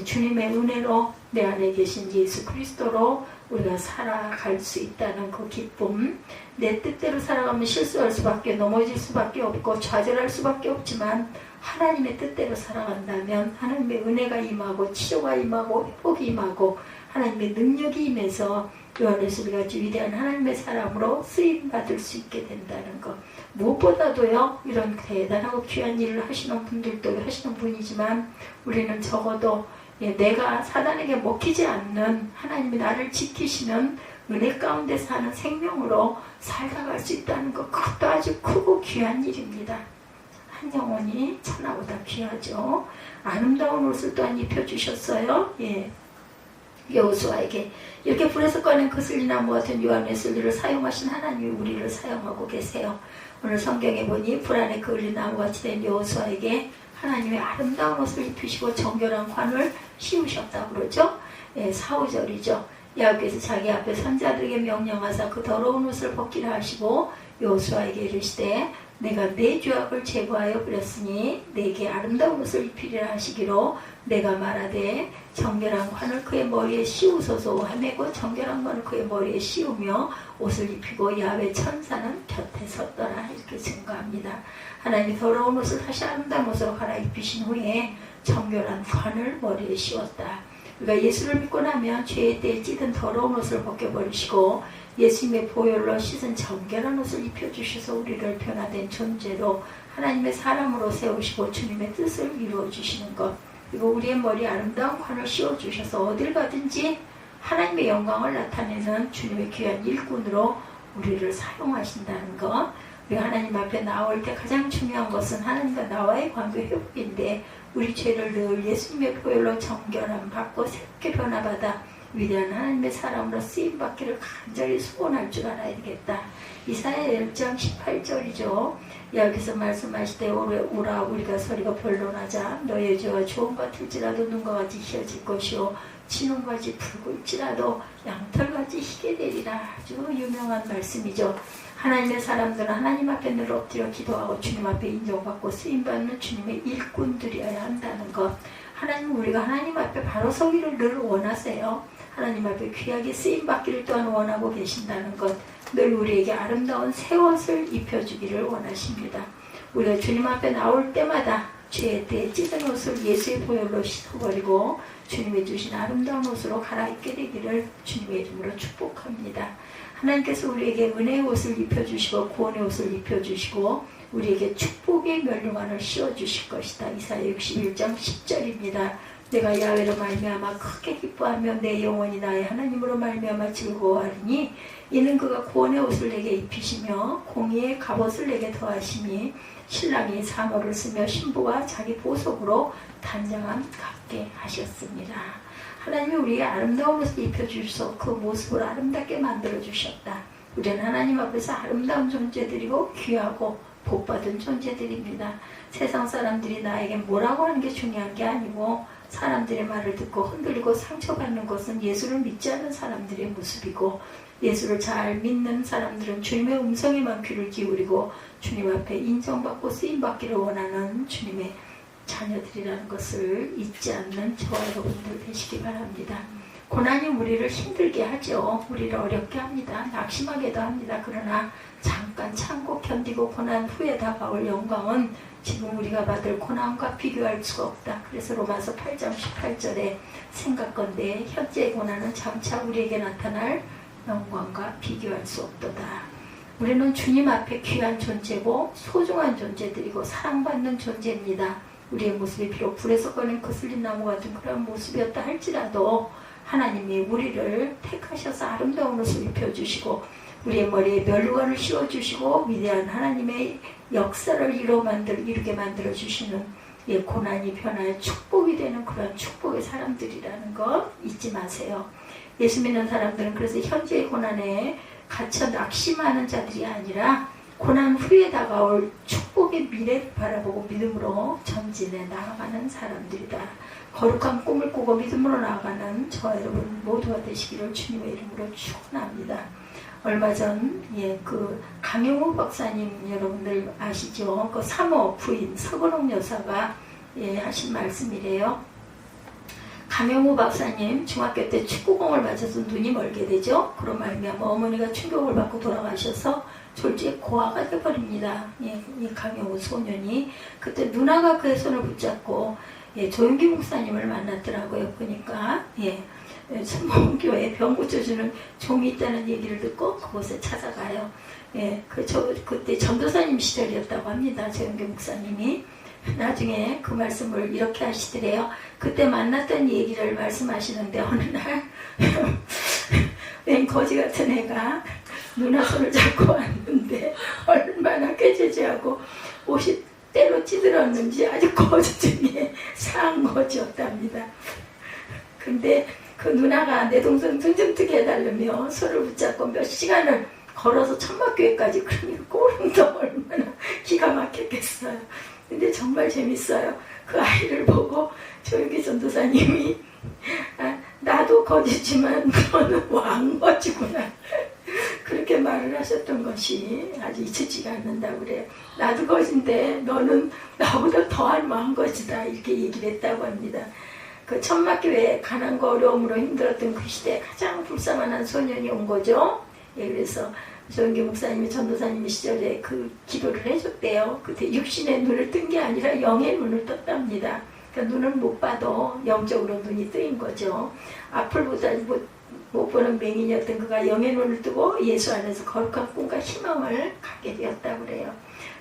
주님의 은혜로 내 안에 계신 예수 그리스도로 우리가 살아갈 수 있다는 그 기쁨. 내 뜻대로 살아가면 실수할 수밖에, 넘어질 수밖에 없고 좌절할 수밖에 없지만 하나님의 뜻대로 살아간다면 하나님의 은혜가 임하고 치료가 임하고 회복이 임하고 하나님의 능력이 임해서 요한예수같이 위대한 하나님의 사람으로 쓰임받을 수 있게 된다는 것. 무엇보다도요, 이런 대단하고 귀한 일을 하시는 분들도 하시는 분이지만 우리는 적어도 내가 사단에게 먹히지 않는 하나님이 나를 지키시는 은혜 가운데 사는 생명으로 살아갈 수 있다는 것, 그것도 아주 크고 귀한 일입니다. 한 영혼이 천하보다 귀하죠. 아름다운 옷을 또한 입혀주셨어요. 여호수아에게 이렇게 불에서 꺼낸 그슬리나무 같은 요한예술리를 사용하신 하나님이 우리를 사용하고 계세요. 오늘 성경에 보니 불 안에 그을린 나무같이 된 여호수아에게 하나님의 아름다운 옷을 입히시고 정결한 관을 씌우셨다고 그러죠. 4, 5절이죠. 여호와께서 자기 앞에 선자들에게 명령하사 그 더러운 옷을 벗기라 하시고 여호수아에게 이르시되 내가 내 죄악을 제거하여 그렸으니 내게 아름다운 옷을 입히리라 하시기로 내가 말하되 정결한 관을 그의 머리에 씌우소서 하매고 정결한 관을 그의 머리에 씌우며 옷을 입히고 야훼 천사는 곁에 섰더라. 이렇게 증거합니다. 하나님이 더러운 옷을 다시 아름다운 옷으로 갈아입히신 후에 정결한 관을 머리에 씌웠다. 우리가 예수를 믿고 나면 죄의 때에 찌든 더러운 옷을 벗겨버리시고 예수님의 보혈로 씻은 정결한 옷을 입혀주셔서 우리를 변화된 존재로 하나님의 사람으로 세우시고 주님의 뜻을 이루어주시는 것. 그리고 우리의 머리에 아름다운 관을 씌워주셔서 어딜 가든지 하나님의 영광을 나타내는 주님의 귀한 일꾼으로 우리를 사용하신다는 것. 우리 하나님 앞에 나올 때 가장 중요한 것은 하나님과 나와의 관계 회복인데 우리 죄를 늘 예수님의 보혈로 정결함 받고 새롭게 변화받아 위대한 하나님의 사람으로 쓰임받기를 간절히 소원할 줄 알아야 되겠다. 이사야 1장 18절이죠. 여기서 말씀하시되 오라 우리가 서리가 변론하자. 너의 죄와 좋은 같을지라도 눈과 같이 희어질 것이요 진홍같이 붉을지라도 양털같이 희게 되리라. 아주 유명한 말씀이죠. 하나님의 사람들은 하나님 앞에 늘 엎드려 기도하고 주님 앞에 인정받고 쓰임받는 주님의 일꾼들이어야 한다는 것. 하나님은 우리가 하나님 앞에 바로 서기를 늘 원하세요. 하나님 앞에 귀하게 쓰임받기를 또한 원하고 계신다는 것. 늘 우리에게 아름다운 새 옷을 입혀주기를 원하십니다. 우리가 주님 앞에 나올 때마다 죄의 때에 찢은 옷을 예수의 보혈로 씻어버리고 주님이 주신 아름다운 옷으로 갈아입게 되기를 주님의 이름으로 축복합니다. 하나님께서 우리에게 은혜의 옷을 입혀주시고 구원의 옷을 입혀주시고 우리에게 축복의 면류관을 씌워주실 것이다. 이사야 61장 10절입니다. 내가 야훼로 말미암아 크게 기뻐하며 내 영혼이 나의 하나님으로 말미암아 즐거워하리니 이는 그가 구원의 옷을 내게 입히시며 공의의 갑옷을 내게 더하시니 신랑이 사모를 쓰며 신부가 자기 보석으로 단장함 갖게 하셨습니다. 하나님이 우리에게 아름다운 옷을 입혀주셔서 그 모습을 아름답게 만들어주셨다. 우리는 하나님 앞에서 아름다운 존재들이고 귀하고 복받은 존재들입니다. 세상 사람들이 나에게 뭐라고 하는 게 중요한 게 아니고 사람들의 말을 듣고 흔들리고 상처받는 것은 예수를 믿지 않는 사람들의 모습이고 예수를 잘 믿는 사람들은 주님의 음성에만 귀를 기울이고 주님 앞에 인정받고 쓰임받기를 원하는 주님의 자녀들이라는 것을 잊지 않는 저와 여러분들 되시기 바랍니다. 고난이 우리를 힘들게 하죠. 우리를 어렵게 합니다. 낙심하게도 합니다. 그러나 잠깐 참고 견디고 고난 후에 다가올 영광은 지금 우리가 받을 고난과 비교할 수가 없다. 그래서 로마서 8장 18절에 생각건대 현재의 고난은 장차 우리에게 나타날 영광과 비교할 수 없도다. 우리는 주님 앞에 귀한 존재고 소중한 존재들이고 사랑받는 존재입니다. 우리의 모습이 비록 불에서 꺼낸 거슬린 나무 같은 그런 모습이었다 할지라도 하나님이 우리를 택하셔서 아름다운 옷을 입혀주시고 우리의 머리에 면류관을 씌워주시고 위대한 하나님의 역사를 이루게 만들어주시는 고난이 변화의 축복이 되는 그런 축복의 사람들이라는 거 잊지 마세요. 예수 믿는 사람들은 그래서 현재의 고난에 갇혀 낙심하는 자들이 아니라 고난 후에 다가올 축복의 미래를 바라보고 믿음으로 전진해 나아가는 사람들이다. 거룩한 꿈을 꾸고 믿음으로 나아가는 저와 여러분 모두가 되시기를 주님의 이름으로 축원합니다. 얼마 전 그 강영호 박사님 여러분들 아시죠? 그 사모 부인 서건옥 여사가 하신 말씀이래요. 강영호 박사님 중학교 때 축구공을 맞아서 눈이 멀게 되죠. 그런 말미암아 어머니가 충격을 받고 돌아가셔서 졸지에 고아가 돼버립니다. 이 강영호 소년이 그때 누나가 그의 손을 붙잡고 조용기 목사님을 만났더라고요. 보니까 천봉교회에 병 고쳐주는 종이 있다는 얘기를 듣고 그곳에 찾아가요. 그때 전도사님 시절이었다고 합니다. 조용기 목사님이. 나중에 그 말씀을 이렇게 하시더래요. 그때 만났던 얘기를 말씀하시는데 어느 날 웬 거지 같은 애가 누나 손을 잡고 왔는데 얼마나 꾀죄죄하고 옷이 때로 찌들었는지 아주 거지 중에 상한 거지였답니다. 근데 그 누나가 내 동생 눈 좀 뜨게 해달라며 손을 붙잡고 몇 시간을 걸어서 천막교회까지. 그러니 꼴은도 얼마나 기가 막혔겠어요. 근데 정말 재밌어요. 그 아이를 보고 조용기 전도사님이 나도 거지지만 너는 왕거지구나 그렇게 말을 하셨던 것이 아주 잊혀지지 않는다고 그래요. 나도 거지인데 너는 나보다 더한 왕거지다 이렇게 얘기를 했다고 합니다. 그 천막교회 가난과 어려움으로 힘들었던 그 시대에 가장 불쌍한 소년이 온 거죠. 그래서 조용기 목사님이 전도사님의 시절에 그 기도를 해줬대요. 그때 육신의 눈을 뜬 게 아니라 영의 눈을 떴답니다. 그러니까 눈을 못 봐도 영적으로 눈이 뜨인 거죠. 앞을 못 보는 맹인이었던 그가 영의 눈을 뜨고 예수 안에서 거룩한 꿈과 희망을 갖게 되었다고 그래요.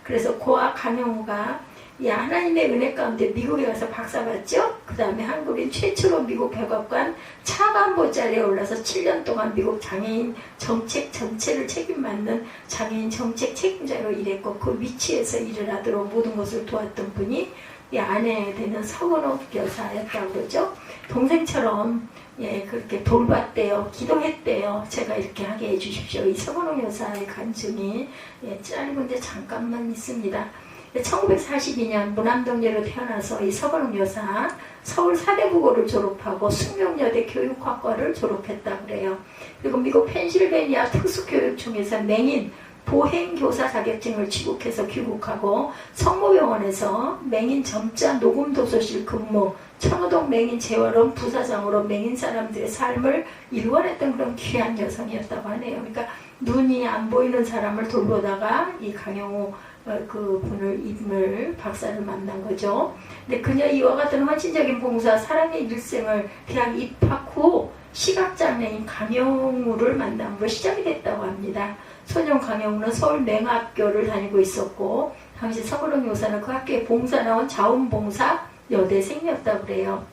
그래서 고아 강영호가 하나님의 은혜 가운데 미국에 가서 박사 받죠. 그 다음에 한국인 최초로 미국 백악관 차관보 자리에 올라서 7년 동안 미국 장애인 정책 전체를 책임맡는 장애인 정책 책임자로 일했고 그 위치에서 일을 하도록 모든 것을 도왔던 분이 이 아내 되는 서건옥 여사였다고 그러죠. 동생처럼 그렇게 돌봤대요. 기도했대요. 제가 이렇게 하게 해주십시오. 이 서건옥 여사의 간증이 짧은데 잠깐만 있습니다. 1942년 무남동녀로 태어나서 이 서건옥 여사 서울 사대국어를 졸업하고 숙명여대 교육학과를 졸업했다고 그래요. 그리고 미국 펜실베니아 특수교육청에서 맹인 보행교사 자격증을 취득해서 귀국하고 성모병원에서 맹인 점자 녹음도서실 근무, 천호동 맹인 재활원 부사장으로 맹인 사람들의 삶을 일원했던 그런 귀한 여성이었다고 하네요. 그러니까 눈이 안 보이는 사람을 돌보다가 이 강영호 그 분을 이분을 박사를 만난 거죠. 근데 그녀 이와 같은 헌신적인 봉사, 사랑의 일생을 대학 입학 후 시각장애인 강영우를 만남으로 시작이 됐다고 합니다. 소년 강영우는 서울 맹학교를 다니고 있었고 당시 서건옥 여사는 그 학교에 봉사 나온 자원봉사 여대생이었다고 그래요.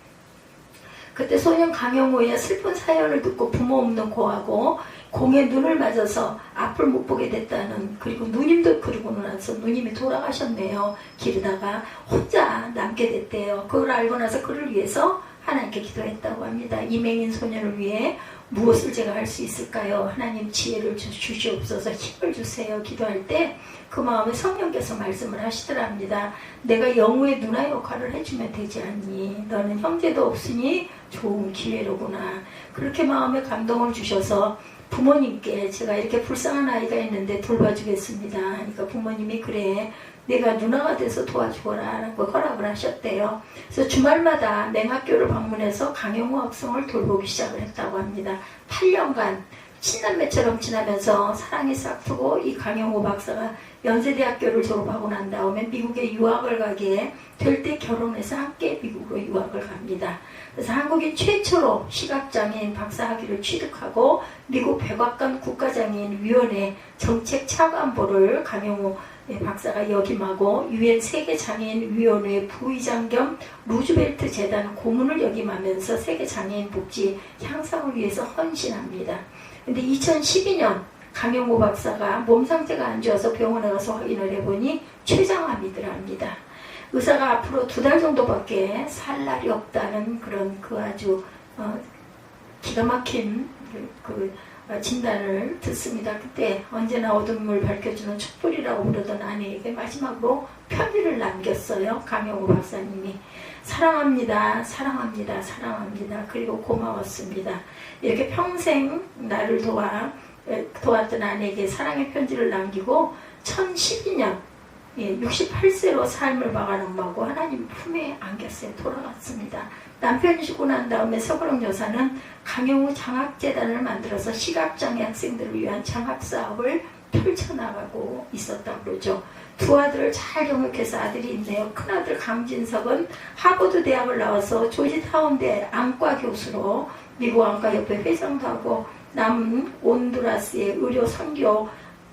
그때 소년 강영우의 슬픈 사연을 듣고 부모 없는 고하고 공의 눈을 맞아서 앞을 못 보게 됐다는, 그리고 누님도 그러고 나서 누님이 돌아가셨네요. 기르다가 혼자 남게 됐대요. 그걸 알고 나서 그를 위해서 하나님께 기도했다고 합니다. 이 맹인 소년을 위해 무엇을 제가 할 수 있을까요? 하나님 지혜를 주시옵소서, 힘을 주세요. 기도할 때 그 마음에 성령께서 말씀을 하시더랍니다. 내가 영우의 누나 역할을 해주면 되지 않니? 너는 형제도 없으니 좋은 기회로구나. 그렇게 마음에 감동을 주셔서 부모님께 제가 이렇게 불쌍한 아이가 있는데 돌봐주겠습니다. 그러니까 부모님이 그래 내가 누나가 돼서 도와주거라 라고 허락을 하셨대요. 그래서 주말마다 맹학교를 방문해서 강영호 학생을 돌보기 시작을 했다고 합니다. 8년간 친남매처럼 지나면서 사랑이 싹트고 이 강영호 박사가 연세대학교를 졸업하고 난 다음에 미국에 유학을 가게 될 때 결혼해서 함께 미국으로 유학을 갑니다. 그래서 한국인 최초로 시각장애인 박사학위를 취득하고 미국 백악관 국가장애인위원회 정책 차관보를 강영호 박사가 역임하고 유엔 세계장애인위원회 부의장 겸 루즈벨트 재단 고문을 역임하면서 세계장애인 복지 향상을 위해서 헌신합니다. 근데 2012년 강영호 박사가 몸 상태가 안 좋아서 병원에 가서 확인을 해보니 췌장암이더랍니다. 의사가 앞으로 2달 정도밖에 살 날이 없다는 그런 그 아주 기가 막힌 그 진단을 듣습니다. 그때 언제나 어둠을 밝혀주는 촛불이라고 부르던 아내에게 마지막으로 편지를 남겼어요. 강영우 박사님이. 사랑합니다. 사랑합니다. 사랑합니다. 그리고 고마웠습니다. 이렇게 평생 나를 도왔던 아내에게 사랑의 편지를 남기고 1012년 68세로 삶을 막아는 엄마고 하나님 품에 안겼어요. 돌아갔습니다. 남편이 죽고 난 다음에 서건옥 여사는 강영우 장학재단을 만들어서 시각장애 학생들을 위한 장학사업을 펼쳐나가고 있었다고 그러죠. 두 아들을 잘 영역해서 아들이 있네요. 큰아들 강진석은 하버드 대학을 나와서 조지타운대 안과 교수로 미국 안과협회 회장도 하고 남은 온두라스의 의료 선교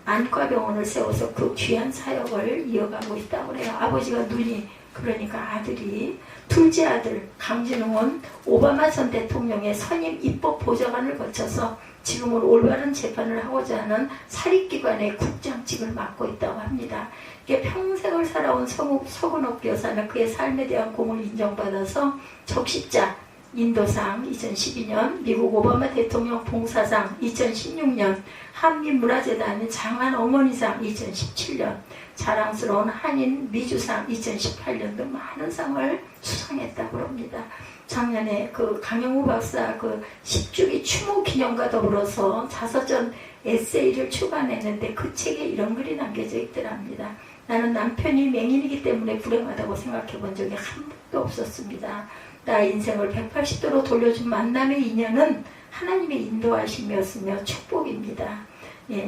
안과병원을 세워서 그 귀한 사역을 이어가고 있다고 해요. 아버지가 눈이 그러니까 아들이 둘째 아들 강진웅은 오바마 전 대통령의 선임 입법 보좌관을 거쳐서 지금은 올바른 재판을 하고자 하는 사립기관의 국장직을 맡고 있다고 합니다. 이게 평생을 살아온 서근옥 여사는 그의 삶에 대한 공을 인정받아서 적십자 인도상 2012년, 미국 오바마 대통령 봉사상 2016년, 한민문화재단 장한 어머니상 2017년, 자랑스러운 한인 미주상 2018년 등 많은 상을 수상했다고 합니다. 작년에 그 강영우 박사 그 10주기 추모 기념과 더불어서 자서전 에세이를 출간했는데 그 책에 이런 글이 남겨져 있더랍니다. 나는 남편이 맹인이기 때문에 불행하다고 생각해 본 적이 한 번도 없었습니다. 나의 인생을 180도로 돌려준 만남의 인연은 하나님의 인도하심이었으며 축복입니다.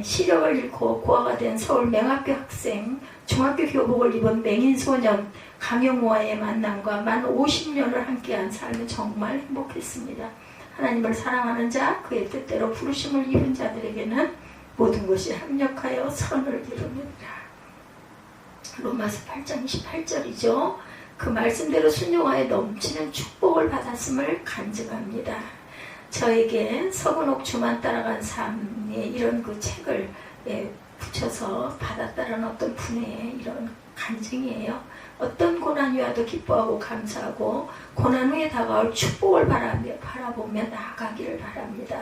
시력을 잃고 고아가 된 서울 맹학교 학생, 중학교 교복을 입은 맹인 소년 강영우와의 만남과 만 50년을 함께한 삶은 정말 행복했습니다. 하나님을 사랑하는 자, 그의 뜻대로 부르심을 입은 자들에게는 모든 것이 합력하여 선을 이루느니라. 로마서 8장 28절이죠. 그 말씀대로 순종하여 넘치는 축복을 받았음을 간증합니다. 저에게 서근옥 주만 따라간 삶의 이런 그 책을 붙여서 받았다는 어떤 분의 이런 간증이에요. 어떤 고난이 와도 기뻐하고 감사하고 고난 후에 다가올 축복을 바라보며 나아가기를 바랍니다.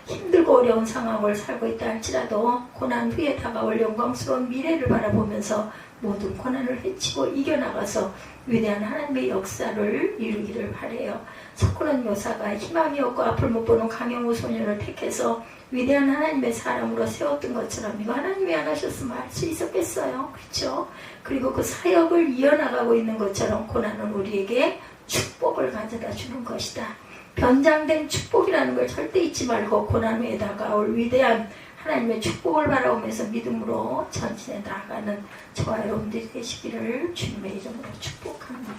힘들고 어려운 상황을 살고 있다 할지라도 고난 후에 다가올 영광스러운 미래를 바라보면서 모든 고난을 헤치고 이겨나가서 위대한 하나님의 역사를 이루기를 바라요. 석훈원 여사가 희망이 없고 앞을 못 보는 강영우 소년을 택해서 위대한 하나님의 사람으로 세웠던 것처럼 이거 하나님이 안 하셨으면 할 수 있었겠어요. 그렇죠? 그리고 그 사역을 이어나가고 있는 것처럼 고난은 우리에게 축복을 가져다 주는 것이다. 변장된 축복이라는 걸 절대 잊지 말고 고난 후에 다가올 위대한 하나님의 축복을 바라보면서 믿음으로 전진해 나아가는 저와 여러분들이 되시기를 주님의 이름으로 축복합니다.